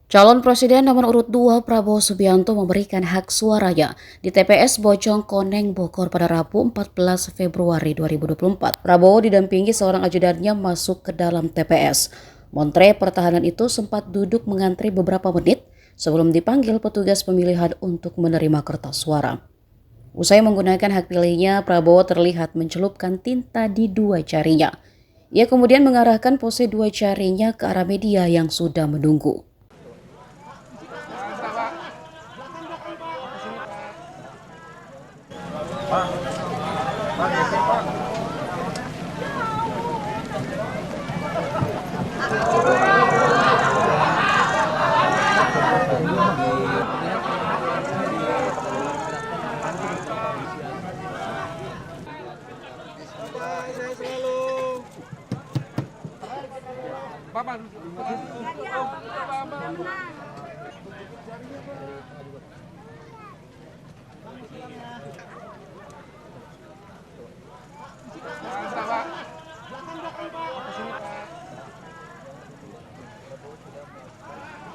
Calon Presiden nomor urut 2 Prabowo Subianto memberikan hak suaranya di TPS Bojong Koneng, Bogor pada Rabu 14 Februari 2024. Prabowo didampingi seorang ajudannya masuk ke dalam TPS. Montre pertahanan itu sempat duduk mengantri beberapa menit sebelum dipanggil petugas pemilihan untuk menerima kertas suara. Usai menggunakan hak pilihnya, Prabowo terlihat mencelupkan tinta di dua jarinya. Ia kemudian mengarahkan pose dua jarinya ke arah media yang sudah menunggu.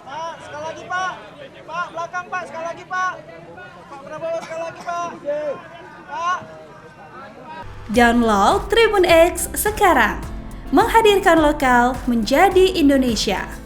Pak, sekali lagi Pak. Pak, belakang Pak, sekali lagi Pak. Pak Prabowo sekali lagi Pak. Pak. Download Tribun X sekarang. Menghadirkan lokal menjadi Indonesia.